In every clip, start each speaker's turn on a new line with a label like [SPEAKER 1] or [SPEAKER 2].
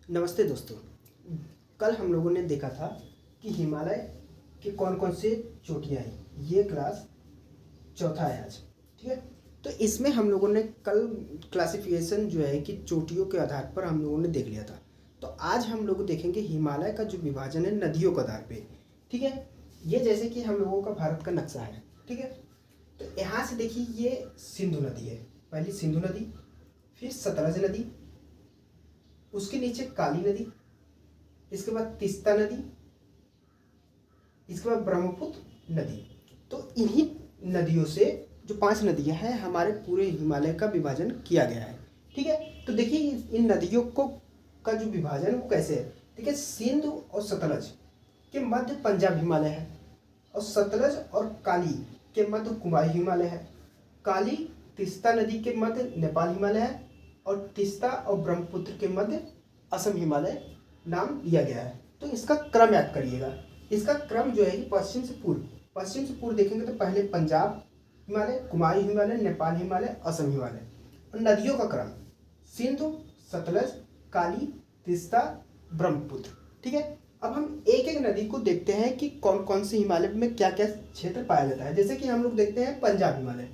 [SPEAKER 1] नमस्ते दोस्तों। कल हम लोगों ने देखा था कि हिमालय के कौन कौन से चोटियाँ हैं। ये क्लास चौथा है आज, ठीक है। तो इसमें हम लोगों ने कल क्लासिफिकेशन जो है कि चोटियों के आधार पर हम लोगों ने देख लिया था। तो आज हम लोग देखेंगे हिमालय का जो विभाजन है नदियों के आधार पे, ठीक है। ये जैसे कि हम लोगों का भारत का नक्शा है, ठीक है। तो यहाँ से देखिए ये सिंधु नदी है, पहली सिंधु नदी, फिर सतलज नदी, उसके नीचे काली नदी, इसके बाद तीस्ता नदी, इसके बाद ब्रह्मपुत्र नदी। तो इन्हीं नदियों से जो 5 नदियां हैं हमारे पूरे हिमालय का विभाजन किया गया है, ठीक है। तो देखिए इन नदियों को का जो विभाजन वो कैसे है। देखिए सिंधु और सतलज के मध्य पंजाब हिमालय है, और सतलज और काली के मध्य कुमाई हिमालय है। काली तीस्ता नदी के मध्य नेपाल हिमालय है, और तीस्ता और ब्रह्मपुत्र के मध्य असम हिमालय नाम दिया गया है। तो इसका क्रम याद करिएगा। इसका क्रम जो है कि पश्चिम से पूर्व देखेंगे तो पहले पंजाब हिमालय, कुमाई हिमालय, नेपाल हिमालय, असम हिमालय। और नदियों का क्रम सिंधु, सतलज, काली, तीस्ता, ब्रह्मपुत्र, ठीक है। अब हम एक एक नदी को देखते हैं कि कौन कौन से हिमालय में क्या क्या क्षेत्र पाया जाता है। जैसे कि हम लोग देखते हैं पंजाब हिमालय।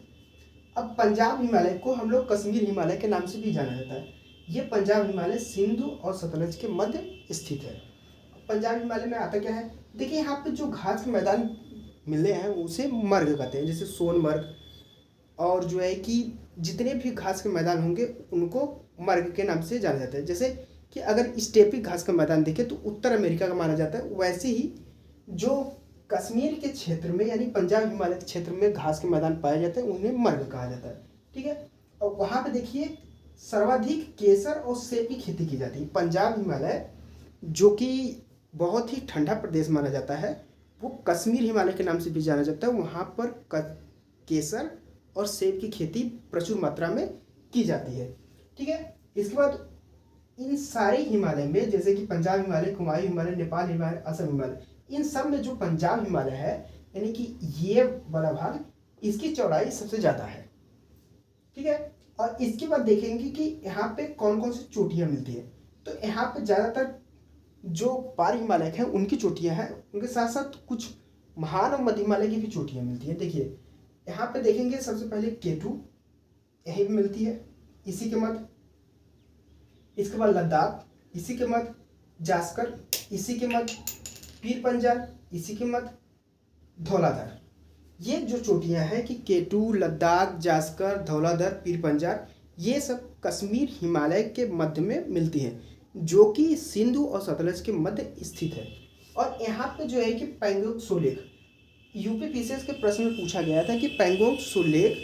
[SPEAKER 1] अब पंजाब हिमालय को हम लोग कश्मीर हिमालय के नाम से भी जाना जाता है। ये पंजाब हिमालय सिंधु और सतलज के मध्य स्थित है। पंजाब हिमालय में आता क्या है, देखिए यहाँ पे जो घास के मैदान मिले हैं उसे मर्ग कहते हैं, जैसे सोनमर्ग। और जो है कि जितने भी घास के मैदान होंगे उनको मर्ग के नाम से जाना जाता है। जैसे कि अगर स्टेपी घास का मैदान देखें तो उत्तर अमेरिका का माना जाता है, वैसे ही जो कश्मीर के क्षेत्र में यानी पंजाब हिमालय के क्षेत्र में घास के मैदान पाए जाते हैं उन्हें मर्ग कहा जाता है, ठीक है। और वहाँ पे देखिए सर्वाधिक केसर और सेब की खेती की जाती है। पंजाब हिमालय जो कि बहुत ही ठंडा प्रदेश माना जाता है, वो कश्मीर हिमालय के नाम से भी जाना जाता है। वहाँ पर केसर और सेब की खेती प्रचुर मात्रा में की जाती है, ठीक है। इसके बाद इन सारे हिमालय में जैसे कि पंजाब हिमालय, कुमाई हिमालय, नेपाल हिमालय, असम हिमालय, इन सब में जो पंजाब हिमालय है यानी कि ये वाला भाग, इसकी चौड़ाई सबसे ज़्यादा है, ठीक है। और इसके बाद देखेंगे कि यहाँ पे कौन कौन सी चोटियाँ मिलती है। तो यहाँ पे ज़्यादातर जो पार हिमालय हैं उनकी चोटियाँ हैं, उनके साथ साथ कुछ महान और मध्य हिमालय की भी चोटियाँ मिलती हैं। देखिए यहाँ पे देखेंगे सबसे पहले केटू, यही भी मिलती है, इसी के मध्य। इसके बाद लद्दाख, इसी के मध्य। जास्कर, इसी के मध्य। पीर पंजाल, इसी के मध्य। धौलाधर, ये जो चोटियां हैं कि केटू, लद्दाख, जास्कर, धौलाधर, पीर पंजाल, ये सब कश्मीर हिमालय के मध्य में मिलती हैं, जो कि सिंधु और सतलज के मध्य स्थित है। और यहाँ पे जो है कि Pangong Tso lake, UP PCS के प्रश्न में पूछा गया था कि पैंगोंग त्सो लेक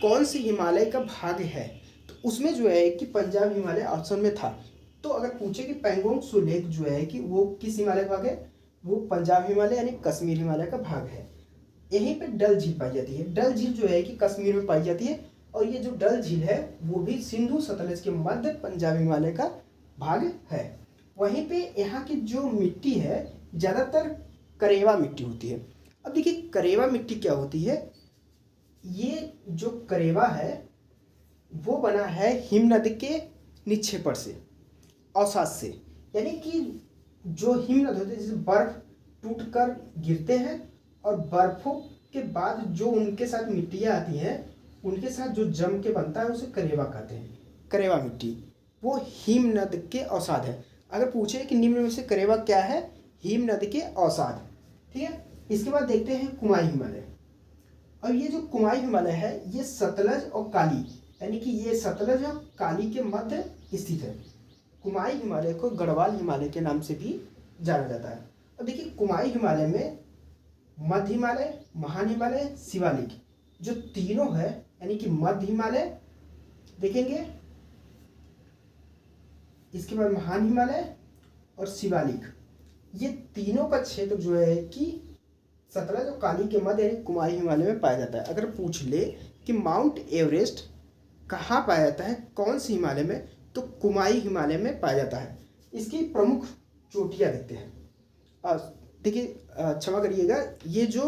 [SPEAKER 1] कौन से हिमालय का भाग है। तो उसमें जो है कि पंजाब हिमालय ऑप्शन में था। तो अगर पूछे कि पैंगोंग त्सो लेक जो है कि वो किस हिमालय का भाग है, वो पंजाब हिमालय यानी कश्मीर हिमालय का भाग है। यहीं पे डल झील पाई जाती है। डल झील जो है कि कश्मीर में पाई जाती है, और ये जो डल झील है वो भी सिंधु सतलज के मध्य पंजाब हिमालय का भाग है। वहीं पे यहाँ की जो मिट्टी है ज़्यादातर करेवा मिट्टी होती है। अब देखिए करेवा मिट्टी क्या होती है। ये जो करेवा है वो बना है हिमनद के निक्षेपण से, अवसाद से। यानी कि जो हिमनद होते हैं जैसे बर्फ टूट कर गिरते हैं, और बर्फों के बाद जो उनके साथ मिट्टियाँ आती हैं उनके साथ जो जम के बनता है उसे करेवा कहते हैं। करेवा मिट्टी वो हिमनद के अवसाद है। अगर पूछे कि निम्न में से करेवा क्या है, हिमनद के अवसाद, ठीक है। इसके बाद देखते हैं कुमाई हिमालय। और ये जो कुमाई हिमालय है ये सतलज और काली यानी कि ये सतलज और काली के मध्य स्थित है। कुमाई हिमालय को गढ़वाल हिमालय के नाम से भी जाना जाता है। अब देखिए कुमाई हिमालय में मध्य हिमालय, महान हिमालय, शिवालिक, जो तीनों है यानी कि मध्य हिमालय देखेंगे, इसके बाद महान हिमालय और शिवालिक, ये तीनों का क्षेत्र जो है कि सतलज और काली के मध्य यानी कुमाई हिमालय में पाया जाता है। अगर पूछ ले कि माउंट एवरेस्ट कहाँ पाया जाता है, कौन सी हिमालय में, तो कुमाई हिमालय में पाया जाता है। इसकी प्रमुख चोटियाँ देखते हैं। देखिए क्षमा करिएगा, ये जो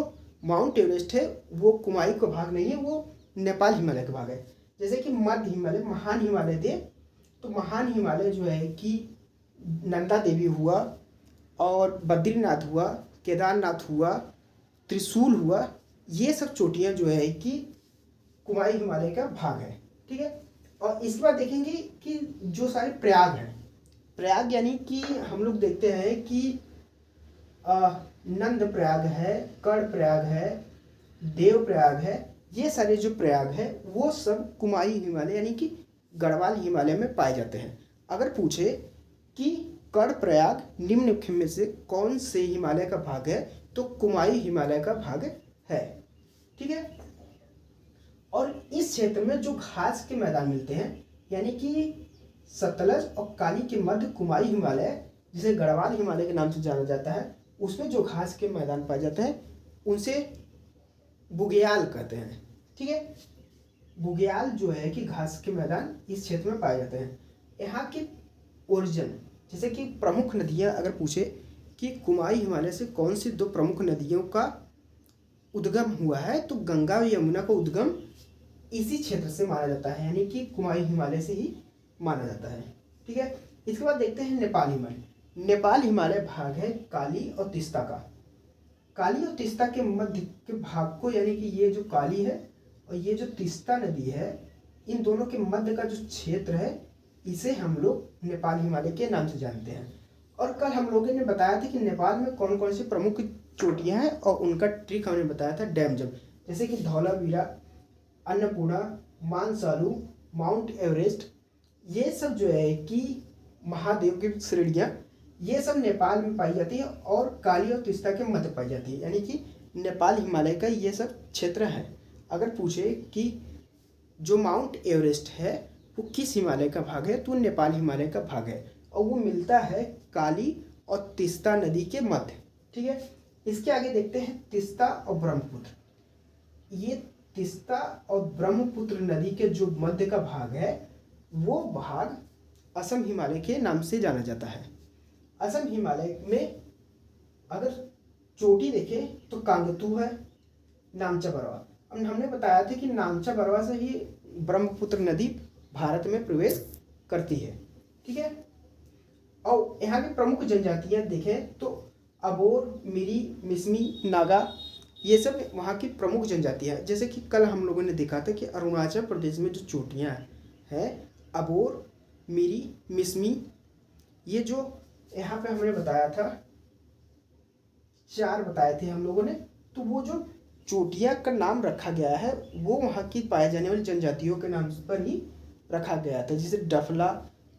[SPEAKER 1] माउंट एवरेस्ट है वो कुमाई का भाग नहीं है, वो नेपाल हिमालय का भाग है। जैसे कि मध्य हिमालय, महान हिमालय थे, तो महान हिमालय जो है कि नंदा देवी हुआ, और बद्रीनाथ हुआ, केदारनाथ हुआ, त्रिशूल हुआ, ये सब चोटियाँ जो है कि कुमाई हिमालय का भाग है। ठीक है। और इस बार देखेंगे कि जो सारे प्रयाग हैं, प्रयाग यानी कि हम लोग देखते हैं कि नंद प्रयाग है, कर्ण प्रयाग है, देव प्रयाग है, ये सारे जो प्रयाग है वो सब कुमाई हिमालय यानी कि गढ़वाल हिमालय में पाए जाते हैं। अगर पूछे कि कर्ण प्रयाग निम्नलिखित में से कौन से हिमालय का भाग है, तो कुमाई हिमालय का भाग है। ठीक है। और इस क्षेत्र में जो घास के मैदान मिलते हैं, यानी कि सतलज और काली के मध्य कुमाई हिमालय, जिसे गढ़वाल हिमालय के नाम से जाना जाता है, उसमें जो घास के मैदान पाए जाते हैं उनसे बुग्याल कहते हैं। ठीक है। बुग्याल जो है कि घास के मैदान इस क्षेत्र में पाए जाते हैं। यहाँ के ओरिजिन, जैसे कि प्रमुख नदियाँ अगर पूछे कि कुमाई हिमालय से कौन सी दो प्रमुख नदियों का उद्गम हुआ है, तो गंगा और यमुना का उद्गम इसी क्षेत्र से माना जाता है, यानी कि कुमाई हिमालय से ही माना जाता है। ठीक है। इसके बाद देखते हैं नेपाल हिमालय। नेपाल हिमालय भाग है काली और तिस्ता का। काली और तिस्ता के मध्य के भाग को, यानी कि ये जो काली है और ये जो तिस्ता नदी है, इन दोनों के मध्य का जो क्षेत्र है, इसे हम लोग नेपाल हिमालय के नाम से जानते हैं। और कल हम लोगों ने बताया था कि नेपाल में कौन कौन सी प्रमुख चोटियाँ हैं, और उनका ट्रिक हमने बताया था डैम जम, जैसे कि धौलावीरा, अन्नपूर्णा, मानसालू, माउंट एवरेस्ट, ये सब जो है कि महादेव की श्रेणियाँ, ये सब नेपाल में पाई जाती है और काली और तिस्ता के मध्य पाई जाती है, यानी कि नेपाल हिमालय का ये सब क्षेत्र है। अगर पूछे कि जो माउंट एवरेस्ट है वो किस हिमालय का भाग है, तो नेपाल हिमालय का भाग है, और वो मिलता है काली और तिस्ता नदी के मध्य। ठीक है। इसके आगे देखते हैं तिस्ता और ब्रह्मपुत्र। ये तिस्ता और ब्रह्मपुत्र नदी के जो मध्य का भाग है, वो भाग असम हिमालय के नाम से जाना जाता है। असम हिमालय में अगर चोटी देखें तो कांगतू है, नामचा बरवा। अब हमने बताया था कि नामचा बरवा से ही ब्रह्मपुत्र नदी भारत में प्रवेश करती है। ठीक है। और यहाँ की प्रमुख जनजातियाँ देखें तो अबोर, मिरी, मिसमी, नागा, ये सब वहाँ की प्रमुख जनजातियाँ हैं। जैसे कि कल हम लोगों ने देखा था कि अरुणाचल प्रदेश में जो चोटियाँ हैं, अबोर, मिरी, मिसमी, ये जो यहाँ पे हमने बताया था, 4 बताए थे हम लोगों ने, तो वो जो चोटियाँ का नाम रखा गया है वो वहाँ की पाए जाने वाली जनजातियों के नाम पर ही रखा गया था, जैसे डफला,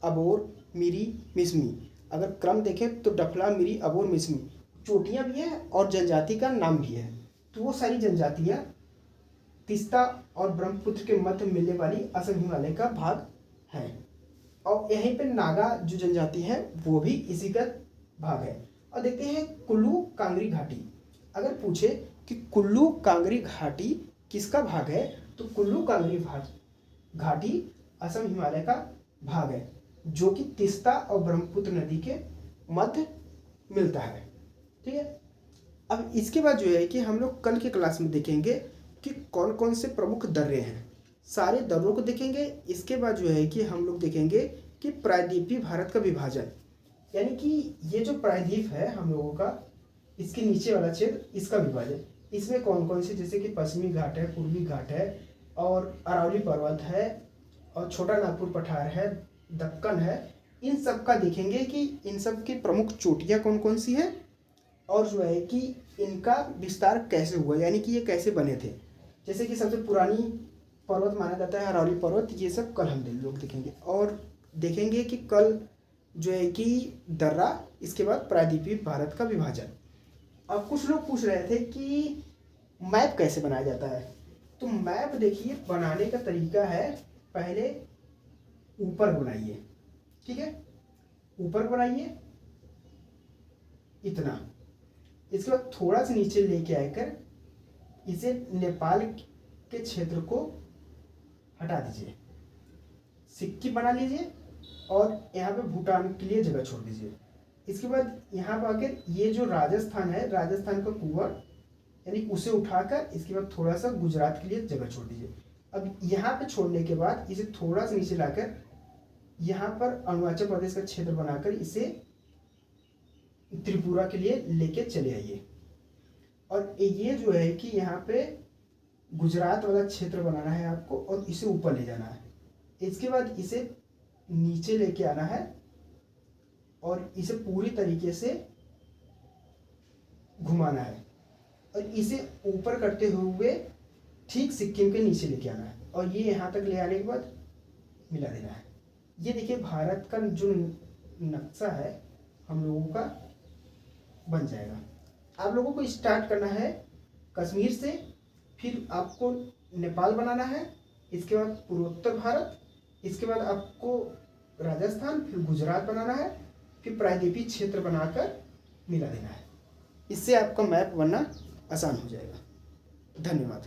[SPEAKER 1] अबोर, मिरी, मिसमी। अगर क्रम देखें तो डफला, मिरी, अबोर, मिसमी चोटियाँ भी हैं और जनजाति का नाम भी है। तो वो सारी जनजातियाँ तिस्ता और ब्रह्मपुत्र के मध्य मिलने वाली असम हिमालय का भाग है। और यहीं पे नागा जो जनजाति है वो भी इसी का भाग है। और देखते हैं कुल्लू कांगरी घाटी। अगर पूछे कि कुल्लू कांगरी घाटी किसका भाग है, तो कुल्लू कांगरी घाटी असम हिमालय का भाग है, जो कि तिस्ता और ब्रह्मपुत्र नदी के मध्य मिलता है। ठीक है। अब इसके बाद जो है कि हम लोग कल की क्लास में देखेंगे कि कौन कौन से प्रमुख दर्रे हैं, सारे दर्रों को देखेंगे। इसके बाद जो है कि हम लोग देखेंगे कि प्रायद्वीपीय भारत का विभाजन, यानी कि ये जो प्रायद्वीप है हम लोगों का, इसके नीचे वाला क्षेत्र, इसका विभाजन, इसमें कौन कौन से, जैसे कि पश्चिमी घाट है, पूर्वी घाट है, और अरावली पर्वत है, और छोटा नागपुर पठार है, दक्कन है, इन सब का देखेंगे कि इन सब की प्रमुख चोटियाँ कौन कौन सी हैं, और जो है कि इनका विस्तार कैसे हुआ, यानी कि ये कैसे बने थे। जैसे कि सबसे पुरानी पर्वत माना जाता है अरावली पर्वत, ये सब कल हम लोग देखेंगे। और देखेंगे कि कल जो है कि दर्रा, इसके बाद प्रायद्वीपीय भारत का विभाजन। अब कुछ लोग पूछ रहे थे कि मैप कैसे बनाया जाता है, तो मैप देखिए बनाने का तरीका है, पहले ऊपर बनाइए। ठीक है। ऊपर बनाइए इतना, इसके बाद थोड़ा सा नीचे लेके आकर इसे नेपाल के क्षेत्र को हटा दीजिए, सिक्की बना लीजिए, और यहाँ पे भूटान के लिए जगह छोड़ दीजिए। इसके बाद यहाँ पर आकर ये जो राजस्थान है, राजस्थान का कुंवर यानी उसे उठाकर इसके बाद थोड़ा सा गुजरात के लिए जगह छोड़ दीजिए। अब यहाँ पे छोड़ने के बाद इसे थोड़ा सा नीचे लाकर यहाँ पर अरुणाचल प्रदेश का क्षेत्र बनाकर इसे त्रिपुरा के लिए लेके चले आइए। और ये जो है कि यहाँ पे गुजरात वाला क्षेत्र बनाना है आपको और इसे ऊपर ले जाना है। इसके बाद इसे नीचे लेके आना है और इसे पूरी तरीके से घुमाना है और इसे ऊपर करते हुए ठीक सिक्किम के नीचे लेके आना है और ये यहाँ तक ले आने के बाद मिला देना है। ये देखिए भारत का जो नक्शा है हम लोगों का बन जाएगा। आप लोगों को स्टार्ट करना है कश्मीर से, फिर आपको नेपाल बनाना है, इसके बाद पूर्वोत्तर भारत, इसके बाद आपको राजस्थान, फिर गुजरात बनाना है, फिर प्रायद्वीपीय क्षेत्र बनाकर मिला देना है। इससे आपका मैप बनना आसान हो जाएगा। धन्यवाद।